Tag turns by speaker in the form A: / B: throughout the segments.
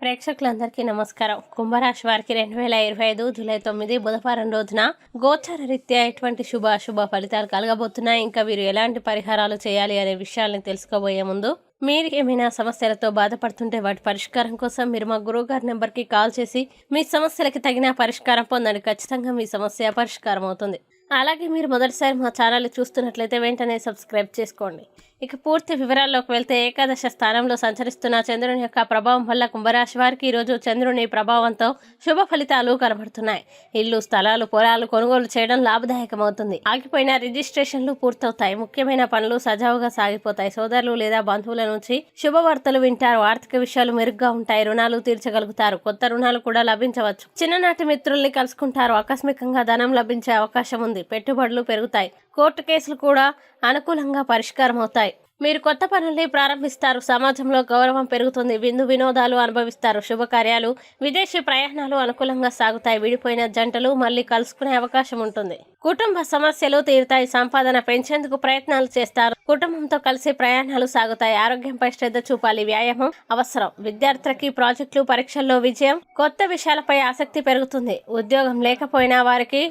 A: ప్రేక్షకులందరికీ నమస్కారం. కుంభరాశి వారికి 2025 జూలై 9 బుధవారం రోజున గోచార రీత్యా ఎటువంటి శుభ అశుభ ఫలితాలు కలగబోతున్నాయి, ఇంకా వీరు ఎలాంటి పరిహారాలు చేయాలి అనే విషయాలను తెలుసుకోబోయే ముందు మీరు ఏమైనా సమస్యలతో బాధపడుతుంటే వాటి పరిష్కారం కోసం మీరు మా గురువుగారి నెంబర్కి కాల్ చేసి మీ సమస్యలకి తగిన పరిష్కారం పొందండి. ఖచ్చితంగా మీ సమస్య పరిష్కారం అవుతుంది. అలాగే మీరు మొదటిసారి మా ఛానల్ చూస్తున్నట్లయితే వెంటనే సబ్స్క్రైబ్ చేసుకోండి. ఇక పూర్తి వివరాల్లోకి వెళ్తే ఏకాదశ స్థానంలో సంచరిస్తున్న చంద్రుని యొక్క ప్రభావం వల్ల కుంభరాశి వారికి ఈరోజు చంద్రుని ప్రభావంతో శుభ ఫలితాలు కనబడుతున్నాయి. ఇల్లు, స్థలాలు, పొలాలు కొనుగోలు చేయడం లాభదాయకమవుతుంది. ఆగిపోయిన రిజిస్ట్రేషన్లు పూర్తవుతాయి. ముఖ్యమైన పనులు సజావుగా సాగిపోతాయి. సోదరులు లేదా బంధువుల నుంచి శుభవార్తలు వింటారు. ఆర్థిక విషయాలు మెరుగ్గా ఉంటాయి. రుణాలు తీర్చగలుగుతారు. కొత్త రుణాలు కూడా లభించవచ్చు. చిన్ననాటి మిత్రుల్ని కలుసుకుంటారు. ఆకస్మికంగా ధనం లభించే అవకాశం ఉంది. పెట్టుబడులు పెరుగుతాయి. కోర్టు కేసులు కూడా అనుకూలంగా పరిష్కారం అవుతాయి. మీరు కొత్త పనుల్ని ప్రారంభిస్తారు. సమాజంలో గౌరవం పెరుగుతుంది. విందు వినోదాలు అనుభవిస్తారు. శుభకార్యాలు, విదేశీ ప్రయాణాలు అనుకూలంగా సాగుతాయి. విడిపోయిన జంటలు మళ్ళీ కలుసుకునే అవకాశం ఉంటుంది. కుటుంబ సమస్యలు తీరుతాయి. సంపాదన పెంచేందుకు ప్రయత్నాలు చేస్తారు. కుటుంబంతో కలిసి ప్రయాణాలు సాగుతాయి. ఆరోగ్యంపై శ్రద్ధ చూపాలి. వ్యాయామం అవసరం. విద్యార్థులకి ప్రాజెక్టులు, పరీక్షల్లో విజయం. కొత్త విషయాలపై ఆసక్తి పెరుగుతుంది. ఉద్యోగం లేకపోయినా వారికి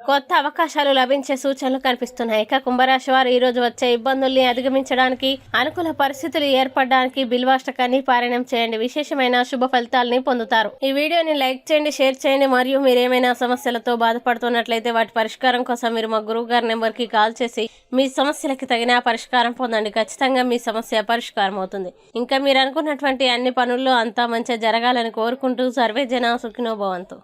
A: కొత్త అవకాశాలు లభించే సూచనలు కనిపిస్తున్నాయి. ఇక కుంభరాశి వారు ఈ రోజు వచ్చే ఇబ్బందుల్ని అధిగమించడానికి, అనుకూల పరిస్థితులు ఏర్పడడానికి బిల్వాష్టకాన్ని పారాయణం చేయండి. విశేషమైన శుభ ఫలితాలని పొందుతారు. ఈ వీడియోని లైక్ చేయండి, షేర్ చేయండి. మరియు మీరేమైనా సమస్యలతో బాధపడుతున్నట్లయితే వాటి పరిష్కారం కోసం మీరు మా గురువు గారి నెంబర్కి కాల్ చేసి మీ సమస్యలకి తగిన పరిష్కారం పొందండి. ఖచ్చితంగా మీ సమస్య పరిష్కారం అవుతుంది. ఇంకా మీరు అనుకున్నటువంటి అన్ని పనుల్లో అంతా మంచిగా జరగాలని కోరుకుంటూ సర్వే జన సుఖినో భవంతు.